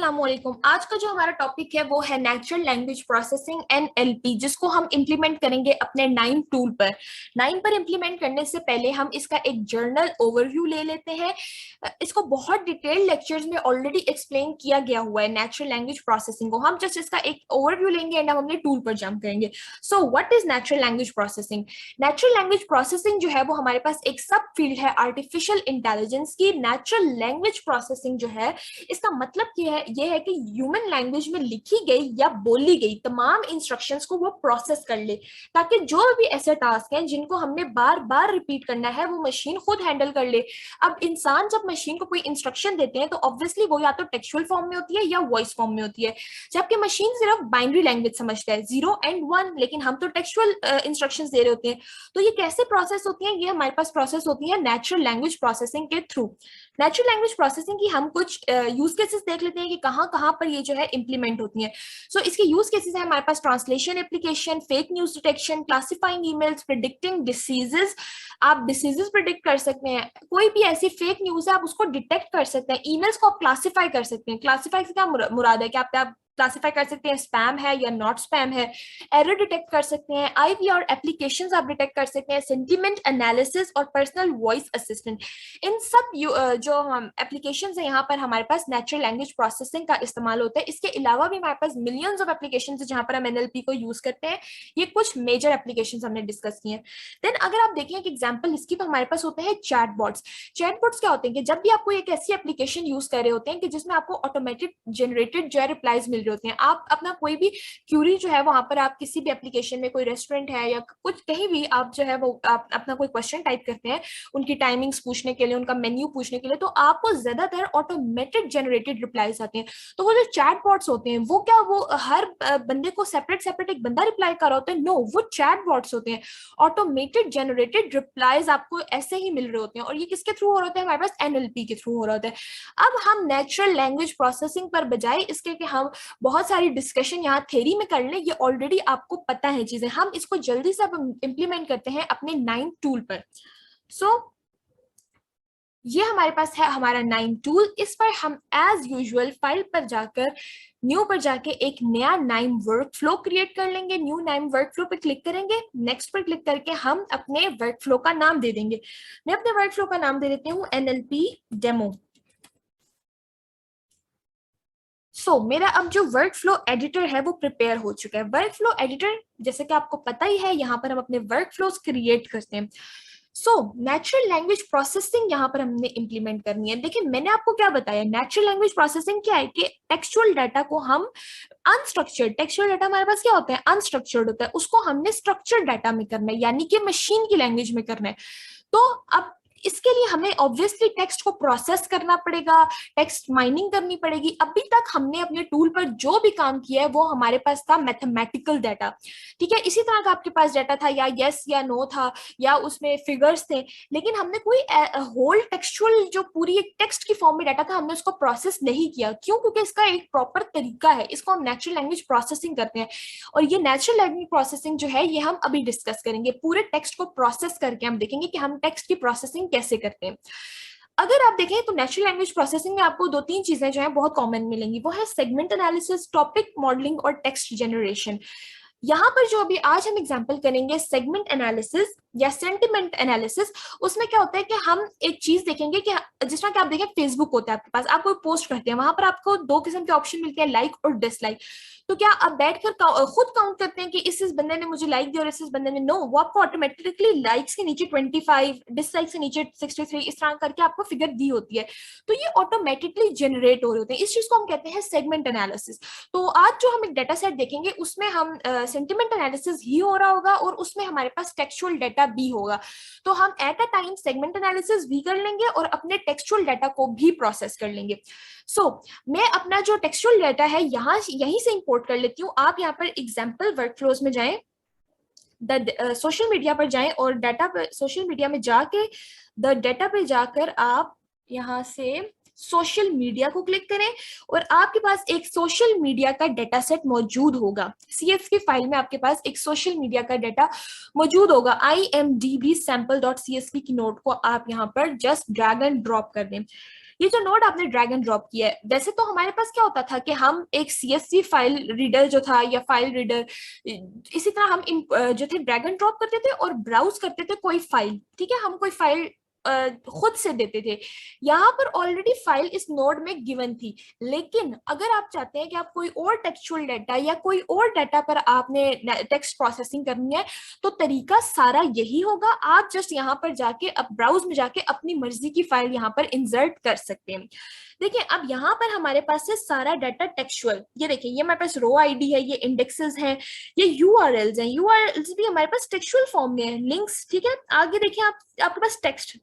अस्सलामुअलैकुम। आज का जो हमारा टॉपिक है वो है नेचुरल लैंग्वेज प्रोसेसिंग एनएलपी, जिसको हम इम्प्लीमेंट करेंगे अपने नाइन टूल पर। नाइन पर इम्प्लीमेंट करने से पहले हम इसका एक जर्नल ओवरव्यू ले लेते हैं। इसको बहुत डिटेल लेक्चर्स में ऑलरेडी एक्सप्लेन किया गया हुआ है नेचुरल लैंग्वेज प्रोसेसिंग को। हम जस्ट इसका एक ओवरव्यू लेंगे एंड हम अपने टूल पर जंप करेंगे। So what is natural language processing? Natural language processing जो है वो हमारे पास एक सब फील्ड है आर्टिफिशियल इंटेलिजेंस की। नेचुरल लैंग्वेज प्रोसेसिंग जो है, इसका मतलब ये है कि ह्यूमन लैंग्वेज में लिखी गई या बोली गई तमाम इंस्ट्रक्शंस को वो प्रोसेस कर ले, ताकि जो भी ऐसे टास्क हैं जिनको हमने बार बार रिपीट करना है वो मशीन खुद हैंडल कर ले। अब इंसान जब मशीन को कोई इंस्ट्रक्शन देते हैं तो ऑब्वियसली वो या तो टेक्सचुअल फॉर्म में होती है या वॉइस फॉर्म में होती है, जबकि मशीन सिर्फ बाइनरी लैंग्वेज समझता है, 0 और 1, लेकिन हम तो टेक्सचुअल इंस्ट्रक्शंस दे रहे होते हैं। तो ये कैसे प्रोसेस होती है? ये हमारे पास प्रोसेस होती है नेचुरल लैंग्वेज प्रोसेसिंग के थ्रू। नेचुरल लैंग्वेज प्रोसेसिंग की हम कुछ यूज केसेस देख लेते हैं कि कहाँ कहाँ पर ये जो है इंप्लीमेंट होती है। सो इसके यूज केसेस है हमारे पास translation application, fake news detection, classifying emails, predicting diseases. आप डिसीजेस प्रिडिक्ट कर सकते हैं, कोई भी ऐसी फेक न्यूज है आप उसको डिटेक्ट कर सकते हैं, ईमेल्स को आप क्लासिफाई कर सकते हैं। क्लासिफाई से क्या मुराद है कि आप क्लासिफाई कर सकते हैं स्पैम है या नॉट स्पैम है। एरर डिटेक्ट कर सकते हैं, आईवीआर एप्लीकेशंस आप डिटेक्ट कर सकते हैं, सेंटिमेंट एनालिसिस और पर्सनल वॉइस असिस्टेंट। इन सब जो हम एप्लीकेशंस है यहाँ पर हमारे पास नेचुरल लैंग्वेज प्रोसेसिंग का इस्तेमाल होता है। इसके अलावा भी हमारे पास मिलियंस ऑफ एप्लीकेशंस है जहाँ पर हम एनएलपी को यूज करते हैं। ये कुछ मेजर एप्लीकेशंस हमने डिस्कस किए हैं। देन अगर आप देखें एक एग्जाम्पल इसकी, तो हमारे पास होते हैं चैटबॉट्स। चैटबॉट्स क्या होते हैं कि जब भी आपको एक ऐसी एप्लीकेशन यूज कर रहे होते हैं कि जिसमें आपको ऑटोमेटिक जनरेटेड जो है रिप्लाईज मिल रहे होते हैं, आप अपना कोई भी क्यूरी जो है वहां पर आप किसी भी एप्लीकेशन में, कोई रेस्टोरेंट है या कुछ कहीं भी आप जो है वो आप अपना कोई क्वेश्चन टाइप करते हैं उनकी टाइमिंग्स पूछने के लिए, उनका मेन्यू पूछने के लिए, तो आपको ज्यादातर ऑटोमेटेड जनरेटेड रिप्लाईज आते हैं। तो वो जो चैटबॉट्स होते हैं वो क्या वो हर बंदे को सेपरेट सेपरेट एक बंदा रिप्लाई कर रहा होता है? नो, वो चैटबॉट्स होते हैं। ऑटोमेटेड जनरेटेड रिप्लाईज आपको ऐसे ही मिल रहे होते हैं, और ये किसके थ्रू हो रहा होता है? हमारे पास एनएलपी के थ्रू हो रहा होता है। अब हम नेचुरल लैंग्वेज प्रोसेसिंग पर बजाय इसके कि हम बहुत सारी डिस्कशन यहाँ थ्योरी में कर लें, ये ऑलरेडी आपको पता है चीजें, हम इसको जल्दी से इंप्लीमेंट करते हैं अपने नाइन टूल पर। सो ये हमारे पास है हमारा नाइन टूल। इस पर हम एज यूजुअल फाइल पर जाकर न्यू पर जाके एक नया नाइम वर्क फ्लो क्रिएट कर लेंगे। न्यू नाइम वर्क फ्लो पे क्लिक करेंगे, नेक्स्ट पर क्लिक करके हम अपने वर्क फ्लो का नाम दे देंगे। मैं अपने वर्क फ्लो का नाम दे देती हूँ एनएलपी डेमो। मेरा अब जो वर्क फ्लो एडिटर है वो प्रिपेयर हो चुका है। वर्क फ्लो एडिटर जैसे कि आपको पता ही है, यहाँ पर हम अपने वर्क फ्लोज क्रिएट करते हैं। नेचुरल लैंग्वेज प्रोसेसिंग यहाँ पर हमने इंप्लीमेंट करनी है। देखिए मैंने आपको क्या बताया, नेचुरल लैंग्वेज प्रोसेसिंग क्या है कि टेक्सचुअल डाटा को हम अनस्ट्रक्चर्ड, टेक्सचुअल डाटा हमारे पास क्या होता है? अनस्ट्रक्चर्ड होता है, उसको हमने स्ट्रक्चर्ड डाटा में करना है, यानी कि मशीन की लैंग्वेज में करना है। तो अब इसके लिए हमें ऑब्वियसली टेक्स्ट को प्रोसेस करना पड़ेगा, टेक्स्ट माइनिंग करनी पड़ेगी। अभी तक हमने अपने टूल पर जो भी काम किया है वो हमारे पास था मैथमेटिकल डाटा, ठीक है, इसी तरह का आपके पास डाटा था, या यस या नो था, या उसमें फिगर्स थे, लेकिन हमने कोई होल टेक्सचुअल जो पूरी एक टेक्स्ट की फॉर्म में डाटा था हमने उसको प्रोसेस नहीं किया। क्यों? क्योंकि इसका एक प्रॉपर तरीका है, इसको हम नेचुरल लैंग्वेज प्रोसेसिंग करते हैं। और ये नेचुरल लैंग्वेज प्रोसेसिंग जो है ये हम अभी डिस्कस करेंगे। पूरे टेक्स्ट को प्रोसेस करके हम देखेंगे कि हम टेक्स्ट की प्रोसेसिंग कैसे करते हैं। अगर आप देखें तो नेचुरल लैंग्वेज प्रोसेसिंग में आपको दो तीन चीजें जो है बहुत कॉमन मिलेंगी, वो है सेगमेंट एनालिसिस, टॉपिक मॉडलिंग और टेक्स्ट जनरेशन। यहाँ पर जो अभी आज हम एग्जांपल करेंगे सेगमेंट एनालिसिस या सेंटिमेंट एनालिसिस, उसमें क्या होता है कि हम एक चीज देखेंगे कि जिस तरह कि आप देखें फेसबुक होता है आपके पास, आप कोई पोस्ट करते हैं, वहां पर आपको दो किस्म के ऑप्शन मिलते हैं, लाइक और डिसलाइक। तो क्या आप बैठकर खुद काउंट करते हैं कि इस बंदे ने मुझे लाइक दिया और इस बंदे ने नो? वो आपको ऑटोमेटिकली लाइक्स के नीचे 25, डिसलाइक्स के नीचे 63 इस तरह करके आपको फिगर दी होती है। तो ये ऑटोमेटिकली जनरेट हो रहे होते हैं, इस चीज को हम कहते हैं सेगमेंट एनालिसिस। तो आज जो हम एक डाटा सेट देखेंगे उसमें हम सेंटिमेंट एनालिसिस ही हो रहा होगा और उसमें हमारे पास टेक्सचुअल डाटा भी होगा। तो हम at a time segment analysis भी कर लेंगे और अपने टेक्सचुअल डाटा को भी प्रोसेस कर लेंगे। मैं अपना जो टेक्सचुअल डाटा है यहीं से इंपोर्ट कर लेती हूँ। आप यहाँ पर एग्जाम्पल वर्कफ्लोज में जाएं, सोशल मीडिया पर जाएं और डाटा पर सोशल मीडिया में जाके द डाटा पे जाकर आप यहाँ से सोशल मीडिया को क्लिक करें और आपके पास एक सोशल मीडिया का डेटा सेट मौजूद होगा। CSV फाइल में आपके पास एक सोशल मीडिया का डेटा मौजूद होगा। IMDb sample.csv की नोट को आप यहाँ पर जस्ट ड्रैग एंड ड्रॉप कर दें। ये जो नोट आपने ड्रैग एंड ड्रॉप किया है, वैसे तो हमारे पास क्या होता था कि हम एक CSV फाइल रीडर जो था या फाइल रीडर, इसी तरह हम जो थे ड्रैग एंड ड्रॉप करते थे और ब्राउज करते थे कोई फाइल, ठीक है, हम कोई फाइल खुद से देते थे। यहाँ पर ऑलरेडी फाइल इस नोड में गिवन थी, लेकिन अगर आप चाहते हैं कि आप कोई और टेक्सचुअल डाटा या कोई और डाटा पर आपने टेक्स्ट प्रोसेसिंग करनी है, तो तरीका सारा यही होगा। आप जस्ट यहाँ पर जाके अब ब्राउज में जाके अपनी मर्जी की फाइल यहाँ पर इंसर्ट कर सकते हैं। देखिए अब यहाँ पर हमारे पास है सारा डाटा टेक्सचुअल। ये देखिए, ये हमारे पास रो आईडी है, ये इंडेक्सेस हैं, ये यूआरएल्स हैं। यूआरएल्स भी हमारे पास टेक्सचुअल फॉर्म में है, लिंक्स, ठीक है। आगे देखिए आपके पास टेक्स्ट,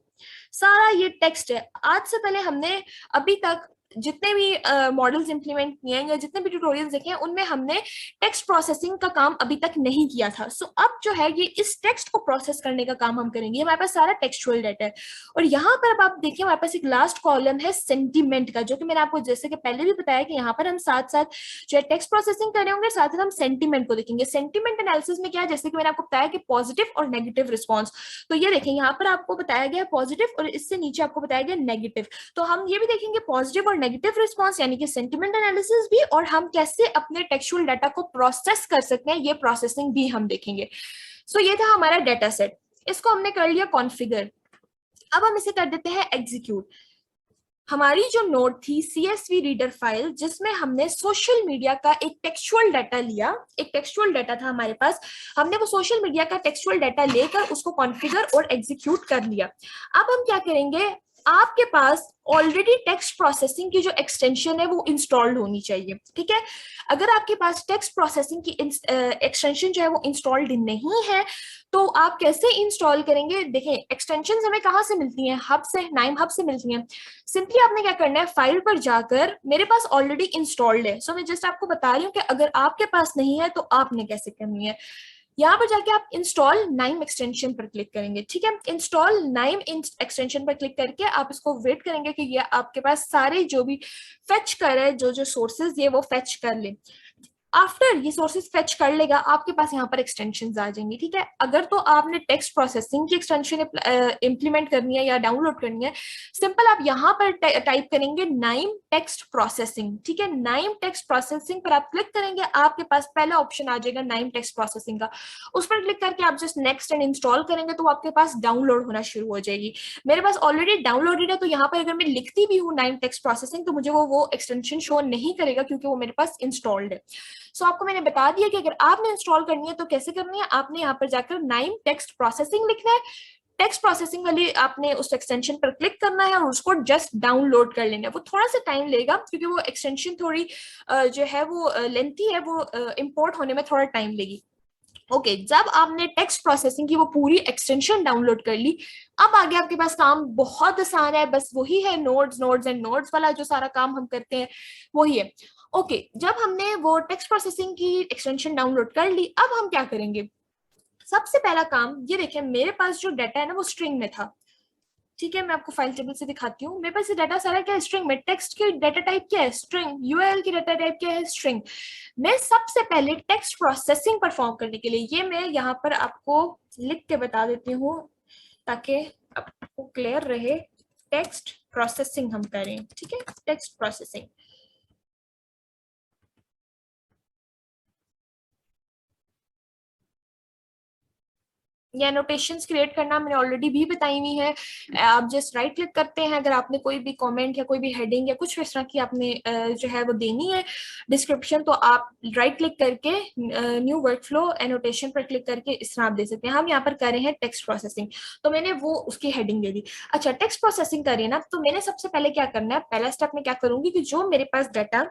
सारा ये टेक्स्ट है। आज से पहले हमने अभी तक जितने भी मॉडल्स इंप्लीमेंट किए हैं या जितने भी ट्यूटोरियल्स देखे हैं, उनमें हमने टेक्स्ट प्रोसेसिंग का काम अभी तक नहीं किया था। सो अब जो है ये इस टेक्स्ट को प्रोसेस करने का काम हम करेंगे। हमारे पास सारा टेक्सचुअल डाटा है और यहाँ पर अब आप देखिए हमारे पास एक लास्ट कॉलम है सेंटीमेंट का, जो कि मैंने आपको जैसे कि पहले भी बताया कि यहाँ पर हम साथ साथ जो है टेक्स्ट प्रोसेसिंग कर रहे होंगे, साथ साथ हम सेंटीमेंट को देखेंगे। सेंटीमेंट एनालिसिस में क्या है, जैसे कि मैंने आपको बताया कि पॉजिटिव और नेगेटिव रिस्पॉन्स। तो ये देखें यहाँ पर आपको बताया गया पॉजिटिव और इससे नीचे आपको बताया गया नेगेटिव। तो हम ये भी देखेंगे पॉजिटिव और नेगेटिव रिस्पॉन्स यानी कि सेंटिमेंट एनालिसिस भी, और हम कैसे अपने टेक्सचुअल डाटा को प्रोसेस कर सकते हैं, ये प्रोसेसिंग भी हम देखेंगे। सो ये था हमारा डाटा सेट, इसको हमने कर लिया कॉन्फ़िगर। अब हम इसे कर देते हैं एग्जीक्यूट। हमारी जो नोट थी CSV रीडर फाइल, जिसमें हमने सोशल मीडिया का एक टेक्सचुअल डाटा लिया, एक टेक्सचुअल डाटा था हमारे पास, हमने वो सोशल मीडिया का टेक्सचुअल डाटा लेकर उसको कॉन्फ़िगर और एग्जीक्यूट कर लिया। अब हम क्या करेंगे, आपके पास ऑलरेडी टेक्स्ट प्रोसेसिंग की जो एक्सटेंशन है वो इंस्टॉल्ड होनी चाहिए, ठीक है। अगर आपके पास टेक्स्ट प्रोसेसिंग की एक्सटेंशन जो है वो इंस्टॉल्ड नहीं है, तो आप कैसे इंस्टॉल करेंगे। देखें एक्सटेंशंस हमें कहाँ से मिलती हैं, हब से, नाइम हब से मिलती हैं। सिंपली आपने क्या करना है, फाइल पर जाकर, मेरे पास ऑलरेडी इंस्टॉल्ड है, सो मैं जस्ट आपको बता रही हूँ कि अगर आपके पास नहीं है तो आपने कैसे करनी है। यहाँ पर जाके आप इंस्टॉल नाइम एक्सटेंशन पर क्लिक करेंगे, ठीक है। इंस्टॉल नाइम एक्सटेंशन पर क्लिक करके आप इसको वेट करेंगे कि ये आपके पास सारे जो भी फेच कर है, जो जो सोर्सेज ये वो फेच कर ले। आफ्टर ये सोर्सेज फेच कर लेगा, आपके पास यहाँ पर एक्सटेंशंस आ जाएंगी, ठीक है। अगर तो आपने टेक्स्ट प्रोसेसिंग की एक्सटेंशन इंप्लीमेंट करनी है या डाउनलोड करनी है, सिंपल आप यहाँ पर टाइप करेंगे नाइम टेक्स्ट प्रोसेसिंग, ठीक है। नाइम टेक्स्ट प्रोसेसिंग पर आप क्लिक करेंगे, आपके पास पहला ऑप्शन आ जाएगा नाइम टेक्स्ट प्रोसेसिंग का। उस पर क्लिक करके आप जस्ट नेक्स्ट एंड इंस्टॉल करेंगे तो आपके पास डाउनलोड होना शुरू हो जाएगी। मेरे पास ऑलरेडी डाउनलोडेड है, तो यहाँ पर अगर मैं लिखती भी हूँ नाइम टेक्स्ट प्रोसेसिंग, तो मुझे वो एक्सटेंशन शो नहीं करेगा क्योंकि वो मेरे पास इंस्टॉल्ड है। सो आपको मैंने बता दिया कि अगर आपने इंस्टॉल करनी है तो कैसे करनी है। आपने यहाँ पर जाकर नाइम टेक्स्ट प्रोसेसिंग लिखना है, टेक्स्ट प्रोसेसिंग वाली आपने उस एक्सटेंशन पर क्लिक करना है और उसको जस्ट डाउनलोड कर लेना है। वो थोड़ा सा टाइम लेगा क्योंकि वो एक्सटेंशन थोड़ी जो है वो लेंथी है, वो इंपोर्ट होने में थोड़ा टाइम लेगी। ओके जब आपने टेक्स्ट प्रोसेसिंग की वो पूरी एक्सटेंशन डाउनलोड कर ली, अब आगे आपके पास काम बहुत आसान है, बस वही है नोड्स नोड्स एंड नोड्स वाला जो सारा काम हम करते हैं वही है। ओके जब हमने वो टेक्स्ट प्रोसेसिंग की एक्सटेंशन डाउनलोड कर ली, अब हम क्या करेंगे। सबसे पहला काम ये देखें, मेरे पास जो डाटा है ना वो स्ट्रिंग में था, ठीक है। मैं आपको फाइल टेबल से दिखाती हूँ। मेरे पास डाटा सारा क्या है, स्ट्रिंग में। टेक्स्ट की डाटा टाइप क्या है, स्ट्रिंग। यूआरएल की डाटा टाइप क्या है, स्ट्रिंग। मैं सबसे पहले टेक्स्ट प्रोसेसिंग परफॉर्म करने के लिए, ये मैं यहाँ पर आपको लिख के बता देती हूँ ताकि आपको क्लियर रहे। टेक्स्ट प्रोसेसिंग हम करें, ठीक है। टेक्स्ट प्रोसेसिंग या नोटेशंस क्रिएट करना मैंने ऑलरेडी भी बताई हुई है। आप जस्ट राइट क्लिक करते हैं, अगर आपने कोई भी कमेंट या कोई भी हेडिंग या कुछ इस तरह की आपने जो है वो देनी है डिस्क्रिप्शन, तो आप राइट क्लिक करके न्यू वर्कफ्लो एनोटेशन पर क्लिक करके इस तरह आप दे सकते हैं। हम यहाँ पर कर रहे हैं टेक्स्ट प्रोसेसिंग, तो मैंने वो उसकी हेडिंग दे दी। अच्छा टेक्स्ट प्रोसेसिंग करिए ना, तो मैंने सबसे पहले क्या करना है, पहला स्टेप में क्या करूंगी कि जो मेरे पास डाटा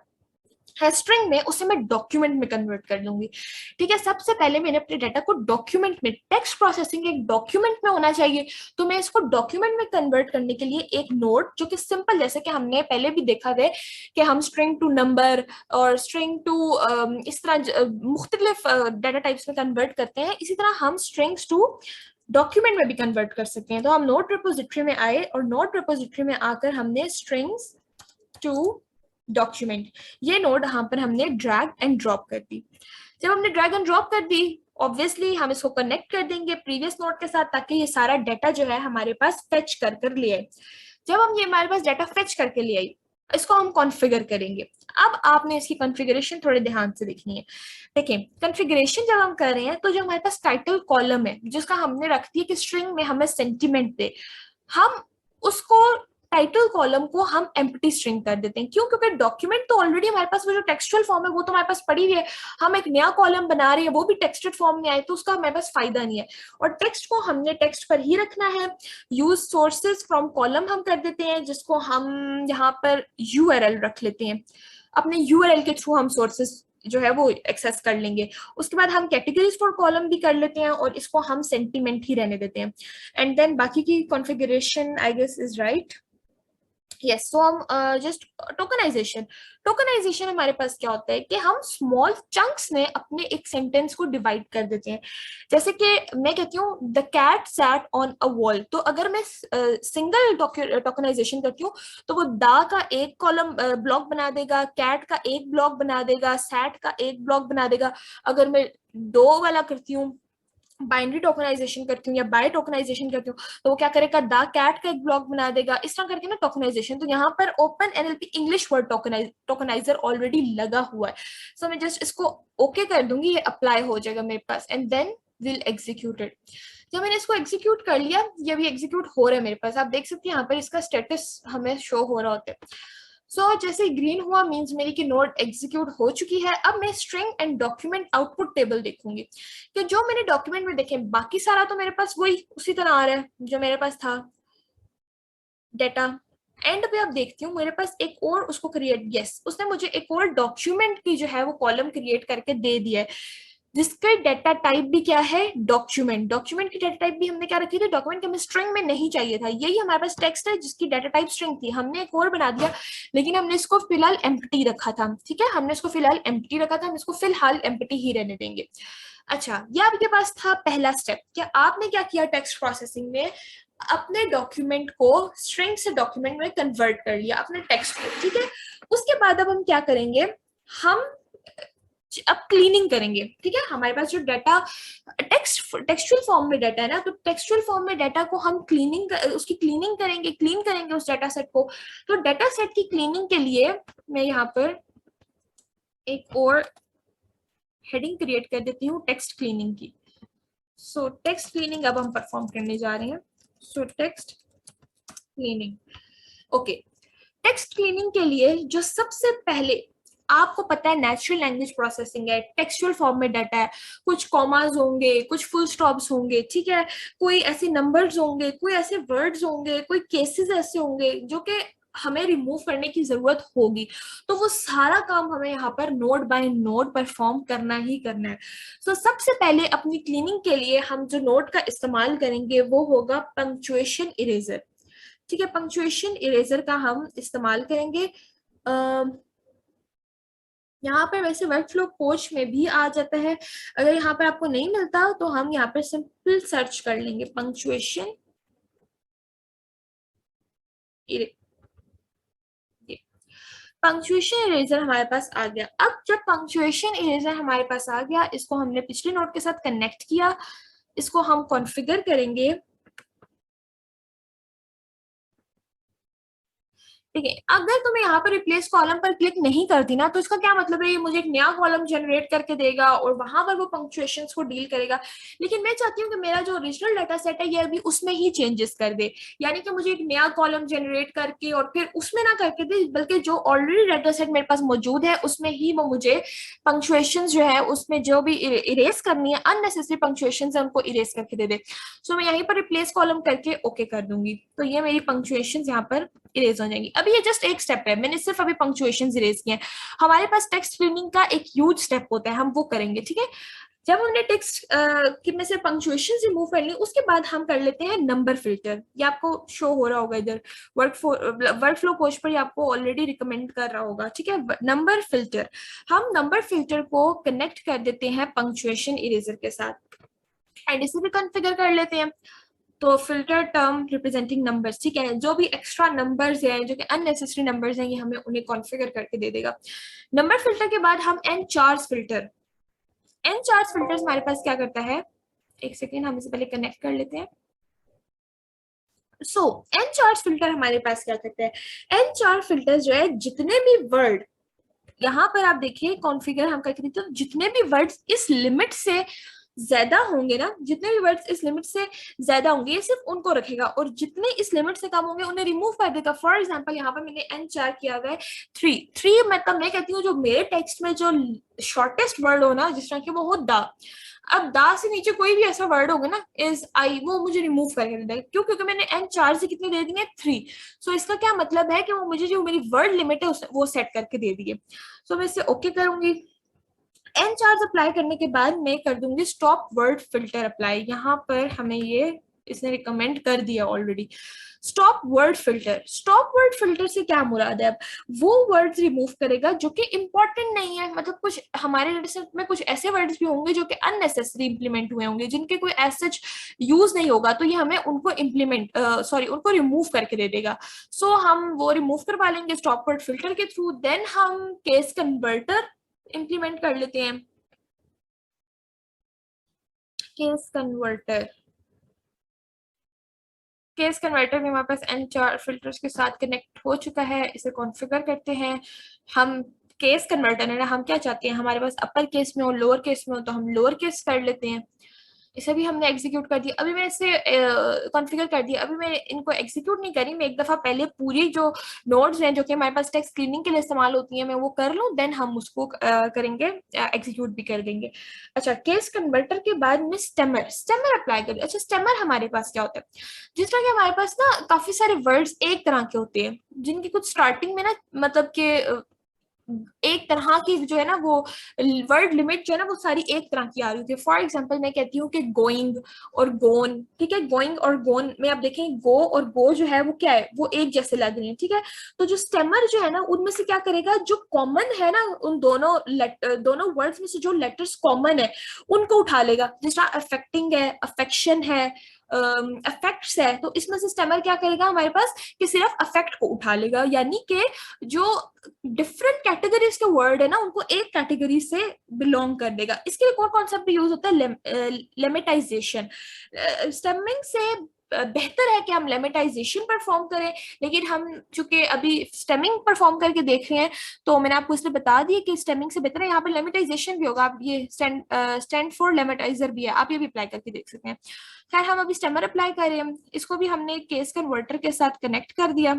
है स्ट्रिंग में उसे मैं डॉक्यूमेंट में कन्वर्ट कर लूंगी, ठीक है। सबसे पहले मैंने अपने डाटा को डॉक्यूमेंट में, टेक्स्ट प्रोसेसिंग एक डॉक्यूमेंट में होना चाहिए, तो मैं इसको डॉक्यूमेंट में कन्वर्ट करने के लिए एक नोड जो कि सिंपल, जैसे कि हमने पहले भी देखा है कि हम स्ट्रिंग टू नंबर और स्ट्रिंग टू इस तरह मुख्तलिफ डाटा टाइप्स में कन्वर्ट करते हैं, इसी तरह हम स्ट्रिंग्स टू डॉक्यूमेंट में भी कन्वर्ट कर सकते हैं। तो हम नोड रिपोजिटरी में आए और नोड रिपोजिटरी में आकर हमने स्ट्रिंग्स टू डॉक्यूमेंट, ये नोड यहाँ पर हमने ड्रैग एंड ड्रॉप कर दी। जब हमने ड्रैग एंड ड्रॉप कर दी, ऑब्वियसली हम इसको कनेक्ट कर देंगे प्रीवियस नोड के साथ, ताकि ये सारा डाटा जो है हमारे पास फेच कर लिए। जब हम ये हमारे पास डाटा फेच करके ले आई, इसको हम कॉन्फ़िगर करेंगे। अब आपने इसकी कॉन्फ़िगरेशन थोड़े ध्यान से देखनी है। देखिए, कॉन्फ़िगरेशन जब हम कर रहे हैं तो जो हमारे पास टाइटल कॉलम है, जिसका हमने रख दिया कि स्ट्रिंग में हमें सेंटीमेंट दे, हम उसको टाइटल कॉलम को हम एम्प्टी स्ट्रिंग कर देते हैं। क्यों? क्योंकि डॉक्यूमेंट तो ऑलरेडी हमारे पास, वो जो टेक्सचुअल फॉर्म है वो तो हमारे पास पड़ी हुई है, हम एक नया कॉलम बना रहे हैं वो भी टेक्स्टेड फॉर्म में आए, तो उसका हमारे पास फायदा नहीं है। और टेक्स्ट को हमने टेक्स्ट पर ही रखना है। यूज सोर्सेज फ्रॉम कॉलम हम कर देते हैं, जिसको हम यहाँ पर यूआरएल रख लेते हैं। अपने यूआरएल के थ्रू हम सोर्सेज जो है वो एक्सेस कर लेंगे। उसके बाद हम कैटेगरीज फॉर कॉलम भी कर लेते हैं, और इसको हम सेंटीमेंट ही रहने देते हैं। एंड देन बाकी की configuration I guess is right. Yes, so हम जस्ट टोकनाइजेशन हमारे पास क्या होता है कि हम स्मॉल चंक्स में अपने एक सेंटेंस को डिवाइड कर देते हैं। जैसे कि मैं कहती हूँ the cat sat on a wall, तो अगर मैं सिंगल टोकनाइजेशन करती हूँ तो वो दा का एक कॉलम ब्लॉक बना देगा, कैट का एक ब्लॉक बना देगा, सैट का एक ब्लॉक बना देगा। अगर मैं दो वाला करती हूँ, बाइनरी टोकनाइजेशन करती हूँ या बाय टोकनाइजेशन करती हूँ, तो वो क्या करेगा, द कैट का एक ब्लॉक बना देगा, इस तरह करके ना टोकनाइजेशन। तो यहाँ पर open NLP English word tokeniser already लगा हुआ है। सो मैं जस्ट इसको ओके कर दूंगी, ये अप्लाई हो जाएगा मेरे पास, and then will execute it. जब मैंने इसको एग्जीक्यूट कर लिया, ये भी एग्जीक्यूट हो रहा है मेरे पास, आप देख सकते हैं यहाँ पर इसका स्टेटस हमें शो हो रहा होता है। सो जैसे ग्रीन हुआ मींस मेरी की नोड एग्जीक्यूट हो चुकी है। अब मैं string and document output table देखूंगी कि जो मैंने डॉक्यूमेंट में देखे, बाकी सारा तो मेरे पास वही उसी तरह आ रहा है जो मेरे पास था डेटा। एंड पे अब देखती हूँ मेरे पास एक और उसको क्रिएट, यस उसने मुझे एक और डॉक्यूमेंट की जो है वो कॉलम क्रिएट करके दे दिया है, जिसका डेटा टाइप भी क्या है, डॉक्यूमेंट। डॉक्यूमेंट की डेटा टाइप भी हमने क्या रखी थी, डॉक्यूमेंट के हमें स्ट्रिंग में नहीं चाहिए था, यही हमारे पास टेक्स्ट है जिसकी डेटा टाइप स्ट्रिंग थी, हमने एक और बना दिया, लेकिन हमने इसको फिलहाल एम्प्टी रखा था। ठीक है, हमने इसको फिलहाल एम्प्टी रखा था, हम इसको फिलहाल एम्प्टी ही रहने देंगे। अच्छा, ये आपके पास था पहला स्टेप। क्या आपने क्या किया टेक्स्ट प्रोसेसिंग में, अपने डॉक्यूमेंट को स्ट्रिंग से डॉक्यूमेंट में कन्वर्ट कर लिया, अपने टेक्स्ट को। ठीक है, उसके बाद अब हम क्या करेंगे, हम अब क्लीनिंग करेंगे। ठीक है, हमारे पास जो डाटा टेक्सचुअल फॉर्म में डाटा है ना, तो टेक्सचुअल फॉर्म में डाटा को हम उसकी क्लीनिंग करेंगे, क्लीन करेंगे उस डाटा सेट को। तो डाटा सेट की क्लीनिंग के लिए मैं यहाँ पर एक और हेडिंग क्रिएट कर देती हूँ, टेक्स्ट क्लीनिंग की। सो टेक्स्ट क्लीनिंग अब हम परफॉर्म करने जा रहे हैं। सो text cleaning, okay. Text cleaning के लिए जो सबसे पहले, आपको पता है नेचुरल लैंग्वेज प्रोसेसिंग है, टेक्सचुअल फॉर्म में डाटा है, कुछ कॉमास होंगे, कुछ फुल स्टॉप्स होंगे, ठीक है, कोई ऐसे नंबर्स होंगे, कोई ऐसे वर्ड्स होंगे, कोई केसेस ऐसे होंगे जो कि हमें रिमूव करने की जरूरत होगी। तो वो सारा काम हमें यहाँ पर नोड बाय नोड परफॉर्म करना ही करना है। तो सबसे पहले अपनी क्लीनिंग के लिए हम जो नोड का इस्तेमाल करेंगे वो होगा पंक्चुएशन इरेजर। ठीक है, पंक्चुएशन इरेजर का हम इस्तेमाल करेंगे। यहाँ पर वैसे वर्कफ्लो कोच में भी आ जाता है, अगर यहाँ पर आपको नहीं मिलता तो हम यहाँ पर सिंपल सर्च कर लेंगे पंक्चुएशन पंक्चुएशन इरेजर हमारे पास आ गया। अब जब पंक्चुएशन इरेजर हमारे पास आ गया, इसको हमने पिछले नोट के साथ कनेक्ट किया, इसको हम कॉन्फ़िगर करेंगे। ठीक है, अगर तुम्हें यहाँ पर रिप्लेस कॉलम पर क्लिक नहीं करती ना, तो इसका क्या मतलब है, ये मुझे एक नया कॉलम जनरेट करके देगा और वहां पर वो पंक्चुएशंस को डील करेगा। लेकिन मैं चाहती हूँ कि मेरा जो ओरिजिनल डाटा सेट है ये अभी उसमें ही चेंजेस कर दे, यानी कि मुझे एक नया कॉलम जनरेट करके और फिर उसमें ना करके दे, बल्कि जो ऑलरेडी डाटा सेट मेरे पास मौजूद है उसमें ही वो मुझे पंक्चुएशन जो है उसमें जो भी इरेज करनी है, अननेसेसरी पंक्चुएशन है उनको इरेज करके दे दे। सो मैं यहीं पर रिप्लेस कॉलम करके ओके कर दूंगी, तो ये मेरी पंक्चुएशन यहाँ पर इरेज हो जाएंगी। अभी ये जस्ट एक स्टेप है, मैंने सिर्फ अभी पंक्चुएशन इरेज किए हैं। हमारे पास टेक्स्ट क्लीनिंग का एक ह्यूज स्टेप होता है, हम वो करेंगे। ठीक है, जब हमने टेक्स्ट में से पंक्चुएशन रिमूव कर ली, उसके बाद हम कर लेते हैं नंबर फिल्टर। ये आपको शो हो रहा होगा इधर वर्कफ्लो कोच पर, आपको ऑलरेडी रिकमेंड कर रहा होगा। ठीक है, नंबर फिल्टर, हम नंबर फिल्टर को कनेक्ट कर देते हैं पंक्चुएशन इरेजर के साथ, एंड इसे भी कॉन्फ़िगर कर लेते हैं। तो फिल्टर टर्म रिप्रेजेंटिंग नंबर्स, ठीक है, जो भी एक्स्ट्रा नंबर्स हैं जो कि अननेसेसरी नंबर्स हैं ये हमें उन्हें कॉन्फ़िगर करके दे देगा। नंबर फिल्टर के बाद हम N chars filter, N chars filters हमारे पास क्या करता है, एक सेकेंड हम इसे पहले कनेक्ट कर लेते हैं। सो एन चार्ज फिल्टर हमारे पास क्या करता है, एन चार्ज फिल्टर जो है जितने भी वर्ड, यहाँ पर आप देखिए कॉन्फ़िगर हम करके देखते हैं, तो जितने भी वर्ड्स इस लिमिट से ज्यादा होंगे ना, जितने भी वर्ड्स इस लिमिट से ज्यादा होंगे ये सिर्फ उनको रखेगा, और जितने इस लिमिट से कम होंगे उन्हें रिमूव कर देगा। फॉर एग्जांपल यहाँ पर मैंने एन चार किया हुआ है थ्री, थ्री मतलब मैं कहती हूँ जो मेरे टेक्स्ट में जो शॉर्टेस्ट वर्ड हो ना, जिस तरह की वो हो दा, अब दा से नीचे कोई भी ऐसा वर्ड होगा ना इज आई, वो मुझे रिमूव करके देगा। क्यों? क्योंकि मैंने एन चार से कितनी दे दी है, थ्री। सो इसका क्या मतलब है कि वो मुझे जो मेरी वर्ड लिमिट है वो सेट करके दे दी है। सो मैं इसे ओके करूंगी। एन चार्ज अप्लाई करने के बाद मैं कर दूंगी स्टॉप वर्ड फिल्टर अप्लाई। यहाँ पर हमें ये इसने रिकमेंड कर दिया already, stop word filter. Stop word filter से क्या मुराद है, अब वो वर्ड्स रिमूव करेगा जो कि इंपॉर्टेंट नहीं है, मतलब कुछ हमारे डेटासेट में कुछ ऐसे वर्ड्स भी होंगे जो कि अननेसेसरी इंप्लीमेंट हुए होंगे, जिनके कोई एज सच यूज नहीं होगा, तो ये हमें उनको इंप्लीमेंट सॉरी उनको रिमूव करके दे देगा। सो हम वो रिमूव करवा लेंगे स्टॉप वर्ड फिल्टर के थ्रू। देन हम केस कन्वर्टर इंप्लीमेंट कर लेते हैं। केस कन्वर्टर, केस कन्वर्टर में हमारे पास एन चार फिल्टर्स के साथ कनेक्ट हो चुका है। इसे कॉन्फ़िगर करते हैं हम। केस कन्वर्टर है ना, हम क्या चाहते हैं हमारे पास अपर केस में हो लोअर केस में हो, तो हम लोअर केस कर लेते हैं। इसे भी हमने एग्जीक्यूट कर दिया। अभी मैं इसे कॉन्फ़िगर कर दिया, अभी मैं इनको एग्जीक्यूट नहीं करी, मैं एक दफा पहले पूरी जो नोड्स हैं जो कि हमारे पास टेक्स्ट क्लीनिंग के लिए इस्तेमाल होती है मैं वो कर लूँ, देन हम उसको करेंगे, एग्जीक्यूट भी कर देंगे। अच्छा, केस कन्वर्टर के बाद में स्टेमर, स्टेमर अप्लाई करिए। अच्छा, स्टेमर हमारे पास क्या होता है, जिस तरह के हमारे पास ना काफी सारे वर्ड्स एक तरह के होते हैं, जिनकी कुछ स्टार्टिंग में ना मतलब के एक तरह की जो है ना वो वर्ड लिमिट जो है ना वो सारी एक तरह की आ रही थी। फॉर एग्जांपल मैं कहती हूँ कि गोइंग और गोन, ठीक है, गोइंग और गोन में आप देखें गो और गो जो है वो क्या है, वो एक जैसे लग रही है, ठीक है। तो जो स्टेमर जो है ना उनमें से क्या करेगा, जो कॉमन है ना उन दोनों दोनों वर्ड्स में से जो लेटर्स कॉमन है उनको उठा लेगा। जिस तरह अफेक्टिंग है, अफेक्शन है, अफेक्ट्स है, तो इसमें से स्टेमर क्या करेगा हमारे पास कि सिर्फ अफेक्ट को उठा लेगा, यानी कि जो डिफरेंट कैटेगरीज के वर्ड है ना उनको एक कैटेगरी से बिलोंग कर देगा। इसके लिए एक और कॉन्सेप्ट भी यूज होता है, लेमेटाइजेशन। स्टेमिंग से बेहतर है कि हम लेमेटाइजेशन परफॉर्म करें, लेकिन हम चूंकि अभी स्टेमिंग परफॉर्म करके देख रहे हैं तो मैंने आपको इसलिए बता दिया कि स्टेमिंग से बेहतर है। यहाँ पर लेमेटाइजेशन भी होगा, आप ये स्टैंड फॉर लेमेटाइजर भी है, आप ये भी अप्लाई करके देख सकते हैं। खैर हम अभी स्टेमर अप्लाई कर रहे हैं, इसको भी हमने केस कन्वर्टर के साथ कनेक्ट कर दिया,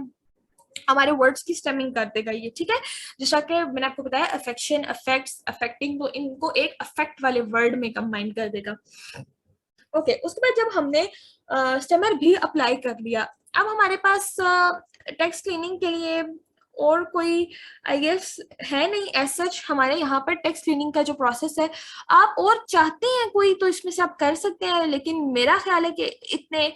हमारे वर्ड्स की स्टेमिंग कर देगा ये, ठीक है। जैसा कि मैंने आपको बताया अफेक्शन, अफेक्ट्स, अफेक्टिंग, तो इनको एक अफेक्ट वाले वर्ड में कंबाइन कर देगा। ओके, उसके बाद जब हमने स्टेमर भी अप्लाई कर लिया, अब हमारे पास टेक्स्ट क्लीनिंग के लिए और कोई आई गेस है नहीं एज सच। हमारे यहाँ पर टेक्स्ट क्लीनिंग का जो प्रोसेस है, आप और चाहते हैं कोई तो इसमें से आप कर सकते हैं, लेकिन मेरा ख्याल है कि इतने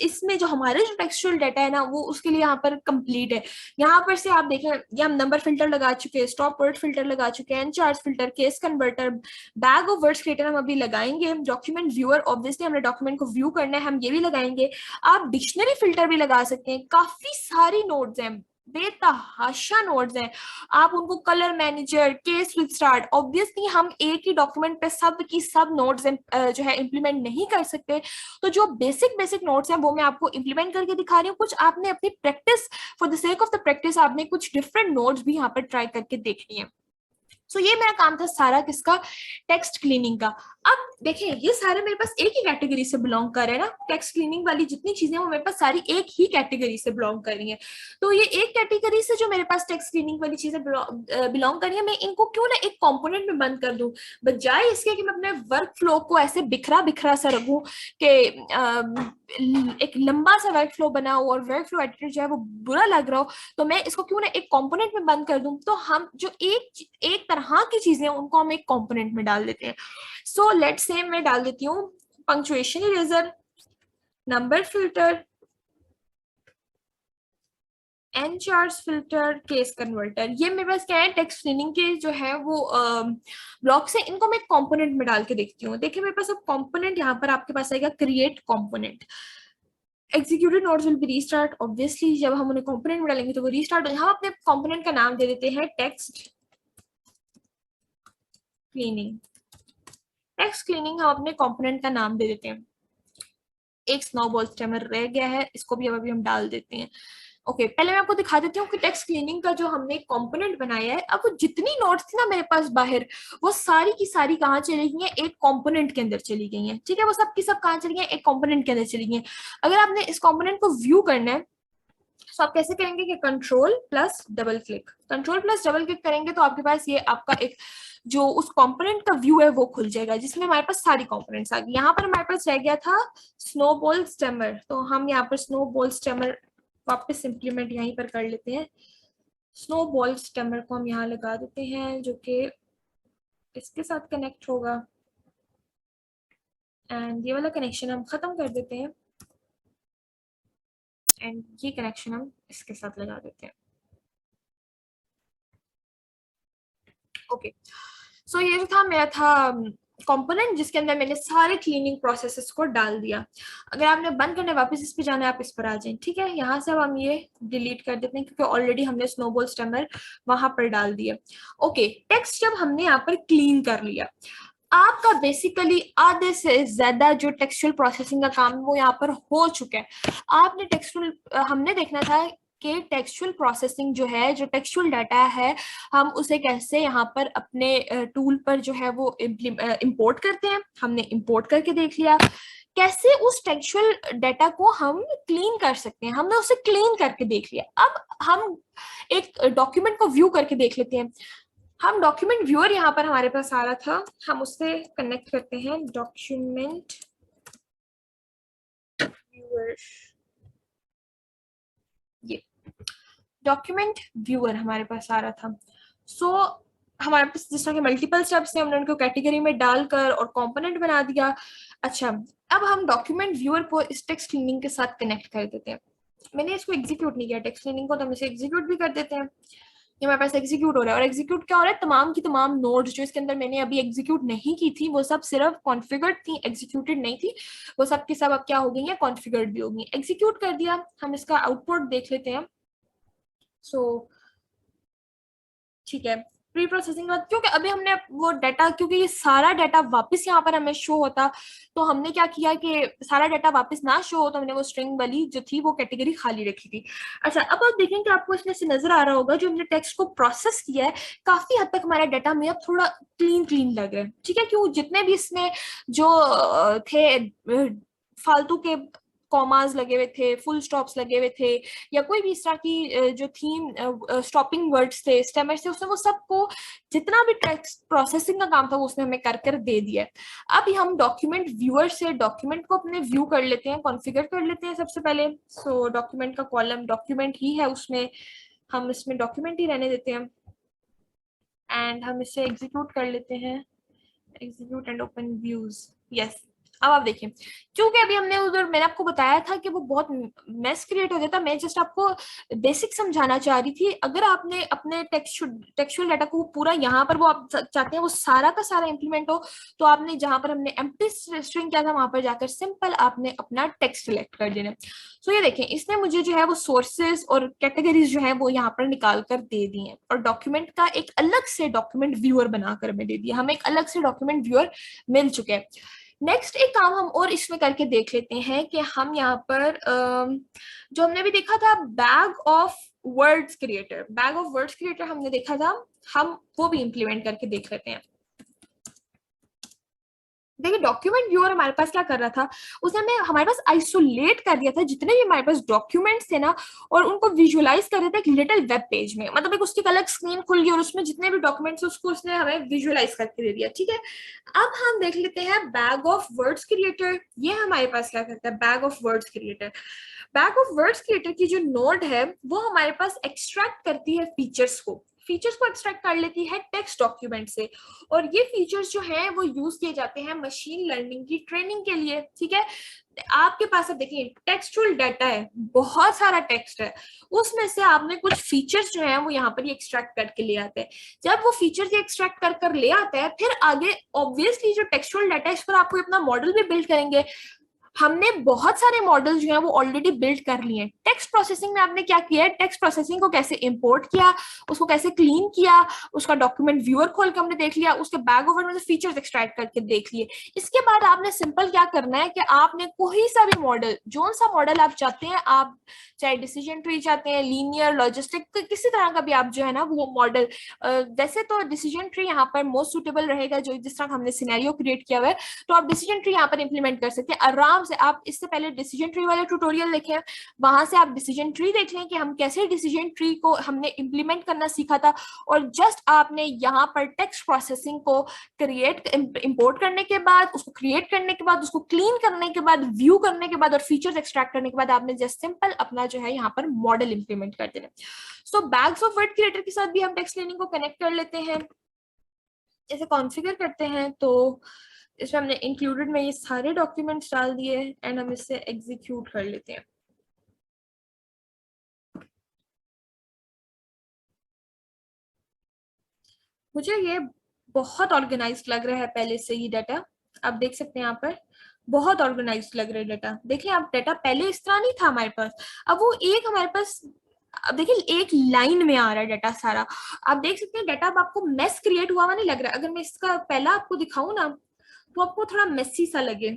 इसमें जो हमारे जो टेक्सचुअल डाटा है ना वो उसके लिए यहाँ पर कंप्लीट है। यहाँ पर से आप देखें, ये हम नंबर फिल्टर लगा चुके हैं, स्टॉप वर्ड फिल्टर लगा चुके हैं, N char filter, case converter, bag of words creator हम अभी लगाएंगे, डॉक्यूमेंट व्यूअर, ऑब्वियसली हमने डॉक्यूमेंट को व्यू करना है, हम ये भी लगाएंगे। आप डिक्शनरी फिल्टर भी लगा सकते हैं। काफी सारी नोड्स हैं, बेतहाशा नोड्स हैं, आप उनको colour manager, case with start, obviously हम एक ही डॉक्यूमेंट पे सब की सब नोड्स जो है इंप्लीमेंट नहीं कर सकते, तो जो बेसिक बेसिक नोड्स हैं वो मैं आपको इंप्लीमेंट करके दिखा रही हूँ। कुछ आपने अपनी practice, for the sake of the practice, आपने कुछ डिफरेंट नोड्स भी यहाँ पर ट्राई करके देखनी है। सो ये मेरा काम था सारा किसका, टेक्स्ट क्लीनिंग का। अब देखिए ये सारे मेरे पास एक ही कैटेगरी से बिलोंग कर रहे हैं ना, टेक्स्ट क्लीनिंग वाली जितनी चीजें वो मेरे पास सारी एक ही कैटेगरी से बिलोंग कर रही हैं। तो ये एक कैटेगरी से जो मेरे पास टेक्स्ट क्लीनिंग वाली चीजें बिलोंग कर रही है, मैं इनको क्यों ना एक कंपोनेंट में बंद कर दूं, बजाय इसके कि मैं अपने वर्क फ्लो को ऐसे बिखरा बिखरा सा रखूं कि एक लंबा सा वर्क फ्लो बना हो और वर्क फ्लो एडिटर जो है वो बुरा लग रहा हो, तो मैं इसको क्यों ना एक कंपोनेंट में बंद कर दूं। तो हम जो एक एक तरह की चीजें हैं उनको हम एक कंपोनेंट में डाल देते हैं। सो लेट्स से मैं डाल देती हूँ punctuation eraser, number filter, N chars filter, case converter. ये मेरे पास क्या है, टेक्स्ट क्लीनिंग के जो है वो ब्लॉक्स है, इनको मैं कंपोनेंट में डाल के देखती हूँ। देखिए मेरे पास अब कंपोनेंट यहाँ पर आपके पास आएगा create component. Executed nodes will be restart, obviously जब हम उन्हें कंपोनेंट में डालेंगे तो वो रीस्टार्ट हो, हम अपने कंपोनेंट का नाम दे देते हैं टेक्स्ट क्लीनिंग। टेक्स्ट क्लीनिंग हम अपने कंपोनेंट का नाम दे देते हैं। एक स्नोबॉल स्टेमर रह गया है, इसको भी अभी हम डाल देते हैं। ओके पहले मैं आपको दिखा देती हूँ कि टेक्स्ट क्लीनिंग का जो हमने कंपोनेंट बनाया है, अब वो जितनी नोट्स थी ना मेरे पास बाहर, वो सारी की सारी कहाँ चली गई हैं, एक कंपोनेंट के अंदर चली गई हैं। ठीक है, वो सब की सब कहाँ चली गई हैं, एक कंपोनेंट के अंदर चली गई हैं। अगर आपने इस कंपोनेंट को व्यू करना है तो आप कैसे करेंगे कि control plus double click, control plus double click करेंगे तो आपके पास ये आपका एक जो उस कंपोनेंट का व्यू है वो खुल जाएगा, जिसमें हमारे पास सारी कंपोनेंट्स आ गई। यहाँ पर हमारे पास रह गया था स्नोबॉल स्टेमर, तो हम यहाँ पर स्नोबॉल स्टेमर वापस इंप्लीमेंट यहीं पर कर लेते हैं। स्नोबॉल स्टेमर को हम यहाँ लगा देते हैं जो कि इसके साथ कनेक्ट होगा, एंड ये वाला कनेक्शन हम खत्म कर देते हैं, एंड ये कनेक्शन हम इसके साथ लगा देते हैं। ओके सो ये जो था मेरा था कंपोनेंट जिसके अंदर मैंने सारे क्लीनिंग प्रोसेसेस को डाल दिया। अगर आपने बंद करने वापस इस पे जाना है आप इस पर आ जाएं। ठीक है, यहाँ से अब हम ये डिलीट कर देते हैं क्योंकि ऑलरेडी हमने स्नोबॉल स्टेमर वहां पर डाल दिया। ओके टेक्स्ट जब हमने यहाँ पर क्लीन कर लिया, आपका बेसिकली आधे से ज्यादा जो टेक्सचुअल प्रोसेसिंग का काम वो यहाँ पर हो चुका है। आपने टेक्सचुअल हमने देखना था कि टेक्सचुअल प्रोसेसिंग जो है, जो टेक्सचुअल डाटा है, हम उसे कैसे यहाँ पर अपने टूल पर जो है वो इंपोर्ट करते हैं। हमने इंपोर्ट करके देख लिया कैसे उस टेक्सचुअल डाटा को हम क्लीन कर सकते हैं, हमने उसे क्लीन करके देख लिया। अब हम एक डॉक्यूमेंट को व्यू करके देख लेते हैं। हम डॉक्यूमेंट व्यूअर यहाँ पर हमारे पास आ रहा था, हम उससे कनेक्ट करते हैं डॉक्यूमेंट व्यूअर। ये डॉक्यूमेंट व्यूअर हमारे पास आ रहा था। सो हमारे पास जिस तरह के मल्टीपल स्टेप्स थे, हमने उनको कैटेगरी में डालकर और कंपोनेंट बना दिया। अच्छा अब हम डॉक्यूमेंट व्यूअर को इस टेक्स्ट क्लीनिंग के साथ कनेक्ट कर देते हैं। मैंने इसको एग्जीक्यूट नहीं किया टेक्स्ट क्लीनिंग को, तो हम इसे एग्जीक्यूट भी कर देते हैं। ये हमारे पास एग्जीक्यूट हो रहा है, और एग्जीक्यूट क्या हो रहा है, तमाम की तमाम नोड्स जो इसके अंदर मैंने अभी एग्जीक्यूट नहीं की थी वो सब सिर्फ कॉन्फ़िगर्ड थी, एग्जीक्यूटेड नहीं थी। वो सब की सब अब क्या हो गई है, कॉन्फ़िगर्ड भी हो गई। एग्जीक्यूट कर दिया, हम इसका आउटपुट देख लेते हैं। सो ठीक है, प्री प्रोसेसिंग के बाद क्योंकि अभी हमने वो डाटा, क्योंकि ये सारा डाटा वापस यहाँ पर हमें शो होता, तो हमने क्या किया कि सारा डाटा वापस ना शो हो तो हमने वो स्ट्रिंग वाली जो थी वो कैटेगरी खाली रखी थी। अच्छा अब आप देखेंगे आपको इसमें से नजर आ रहा होगा जो हमने टेक्स्ट को प्रोसेस किया है, काफी हद तक हमारा डाटा में अब थोड़ा क्लीन क्लीन लग रहा है। ठीक है, क्यों जितने भी इसमें जो थे फालतू के कॉमास लगे हुए थे, फुल स्टॉप्स लगे हुए थे, या कोई भी इस तरह की जो थीम स्टॉपिंग वर्ड्स थे, स्टेमर्स थे, उसने वो सबको जितना भी टेक्स्ट प्रोसेसिंग का काम था वो उसने हमें कर कर दे दिया है। अब हम डॉक्यूमेंट व्यूअर से डॉक्यूमेंट को अपने व्यू कर लेते हैं, कॉन्फ़िगर कर लेते हैं सबसे पहले। सो डॉक्यूमेंट का कॉलम डॉक्यूमेंट ही है, उसमें हम इसमें डॉक्यूमेंट ही रहने देते हैं, एंड हम इसे एग्जीक्यूट कर लेते हैं, execute and open views. Yes अब आप देखिए, क्योंकि अभी हमने उधर मैंने आपको बताया था कि वो बहुत मेस क्रिएट हो जाता, मैं जस्ट आपको बेसिक समझाना चाह रही थी। अगर आपने अपने टेक्सचुअल डाटा को पूरा यहाँ पर वो आप चाहते हैं वो सारा का सारा इंप्लीमेंट हो, तो आपने जहां पर हमने एम्प्टी स्ट्रिंग किया था वहां पर जाकर सिंपल आपने अपना टेक्स्ट सिलेक्ट कर देना। सो ये देखें, इसने मुझे जो है वो सोर्सेज और कैटेगरीज जो है वो यहाँ पर निकाल कर दे दी हैं, और डॉक्यूमेंट का एक अलग से डॉक्यूमेंट व्यूअर बनाकर हमें दे दिया, हमें एक अलग से डॉक्यूमेंट व्यूअर मिल चुके हैं। नेक्स्ट एक काम हम और इसमें करके देख लेते हैं कि हम यहाँ पर जो हमने भी देखा था bag of words creator, bag of words creator हमने देखा था, हम वो भी इंप्लीमेंट करके देख लेते हैं। देखिए डॉक्यूमेंट व्यूअर हमारे पास क्या कर रहा था, उसने हमें हमारे पास आइसोलेट कर दिया था जितने भी हमारे पास डॉक्यूमेंट्स थे ना, और उनको विजुअलाइज कर रहे थे एक लिटिल वेब पेज में, मतलब एक उसकी अलग स्क्रीन खुल गई और उसमें जितने भी डॉक्यूमेंट्स उसको उसने हमें विजुअलाइज करके दे दिया। ठीक है, अब हम देख लेते हैं बैग ऑफ वर्ड्स क्रिएटर, ये हमारे पास क्या करता है, bag of words creator. Bag of words creator की जो नोड है वो हमारे पास एक्सट्रैक्ट करती है फीचर्स को एक्सट्रैक्ट कर लेती है टेक्स्ट डॉक्यूमेंट से, और ये फीचर्स जो हैं वो यूज किए जाते हैं मशीन लर्निंग की ट्रेनिंग के लिए। ठीक है, आपके पास अब देखिए टेक्सचुअल डाटा है, बहुत सारा टेक्स्ट है, उसमें से आपने कुछ फीचर्स जो हैं वो यहाँ पर एक्सट्रैक्ट करके ले आते हैं। जब वो फीचर्स एक्सट्रैक्ट कर कर ले आता है, फिर आगे ऑब्वियसली जो टेक्सचुअल डाटा है इस पर आपको अपना मॉडल भी बिल्ड करेंगे। हमने बहुत सारे मॉडल जो हैं वो ऑलरेडी बिल्ड कर लिए हैं। टेक्स्ट प्रोसेसिंग में आपने क्या किया है, टेक्स्ट प्रोसेसिंग को कैसे इंपोर्ट किया, उसको कैसे क्लीन किया, उसका डॉक्यूमेंट व्यूअर खोल के हमने देख लिया, उसके बैक ओवर में से फीचर्स एक्सट्रैक्ट करके देख लिए। इसके बाद आपने सिंपल क्या करना है कि आपने कोई सा भी मॉडल, जो सा मॉडल आप चाहते हैं, आप चाहे डिसीजन ट्री चाहते हैं, लीनियर, लॉजिस्टिक, किसी तरह का भी आप जो है ना वो मॉडल, वैसे तो डिसीजन ट्री यहाँ पर मोस्ट सुटेबल रहेगा, जो जिस तरह हमने सिनेरियो क्रिएट किया हुआ है, तो आप डिसीजन ट्री यहाँ पर इंप्लीमेंट कर सकते हैं आराम से। आप इससे पहले डिसीजन ट्री वाले ट्यूटोरियल देखें, वहां से आप डिसीजन ट्री देख लें कि हम कैसे डिसीजन ट्री को हमने इंप्लीमेंट करना सीखा था। और जस्ट आपने यहाँ पर टेक्स्ट प्रोसेसिंग को क्रिएट इंपोर्ट करने के बाद, उसको क्रिएट करने के बाद, उसको क्लीन करने के बाद, व्यू करने के बाद और फीचर्स एक्सट्रैक्ट करने के बाद आपने जस्ट सिंपल अपना जो है यहाँ पर मॉडल इंप्लीमेंट कर देना। सो बैग्स ऑफ वर्ड क्रिएटर के साथ भी हम टेक्स्ट क्लीनिंग को कनेक्ट कर लेते हैं। इसे कॉन्फ़िगर करते हैं तो इसमें हमने इंक्लूडेड में ये सारे डॉक्यूमेंट्स डाल दिए एंड हम इसे एग्जीक्यूट कर लेते हैं। मुझे ये बहुत ऑर्गेनाइज्ड लग रहा है पहले से ही डाटा। आप देख सकते हैं यहाँ पर बहुत ऑर्गेनाइज्ड लग रहा है डाटा। देखिए आप, डाटा पहले इस तरह नहीं था हमारे पास, अब वो एक हमारे पास, अब देखिए एक लाइन में आ रहा है डाटा सारा। आप देख सकते हैं डाटा अब आपको मेस क्रिएट हुआ नहीं लग रहा है। अगर मैं इसका पहला आपको दिखाऊं ना तो आपको थोड़ा मेसी सा लगे।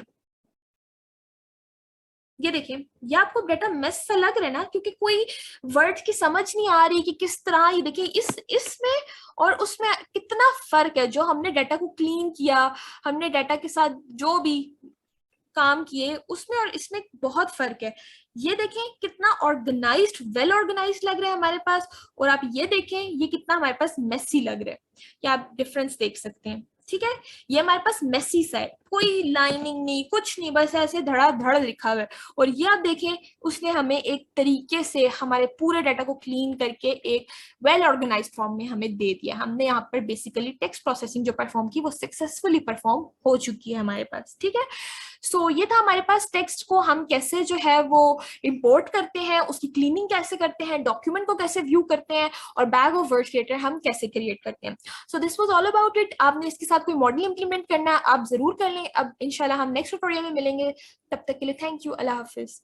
ये देखिए, ये आपको डाटा मेस सा लग रहा है ना, क्योंकि कोई वर्ड की समझ नहीं आ रही कि किस तरह। ये देखिए इसमें और उसमें कितना फर्क है। जो हमने डाटा को क्लीन किया, हमने डाटा के साथ जो भी काम किए, उसमें और इसमें बहुत फर्क है। ये देखें कितना ऑर्गेनाइज्ड, वेल ऑर्गेनाइज्ड लग रहा है हमारे पास, और आप ये देखें ये कितना हमारे पास मेसी लग रहा है। क्या आप डिफरेंस देख सकते हैं? ठीक है, ये हमारे पास मेसी सा है, कोई लाइनिंग नहीं, कुछ नहीं, बस ऐसे धड़ाधड़ लिखा हुआ है। और ये आप देखें, उसने हमें एक तरीके से हमारे पूरे डाटा को क्लीन करके एक वेल ऑर्गेनाइज्ड फॉर्म में हमें दे दिया। हमने यहाँ पर बेसिकली टेक्स्ट प्रोसेसिंग जो परफॉर्म की वो सक्सेसफुली परफॉर्म हो चुकी है हमारे पास। ठीक है, सो ये था हमारे पास टेक्स्ट को हम कैसे जो है वो इंपोर्ट करते हैं, उसकी क्लीनिंग कैसे करते हैं, डॉक्यूमेंट को कैसे व्यू करते हैं, और बैग ऑफ वर्ड क्रिएटर हम कैसे क्रिएट करते हैं। So this was all about it. आपने इसके साथ कोई मॉडल इंप्लीमेंट करना है आप जरूर कर लें। अब इंशाल्लाह हम नेक्स्ट ट्यूटोरियल में मिलेंगे, तब तक के लिए थैंक यू, अल्लाह हाफिज।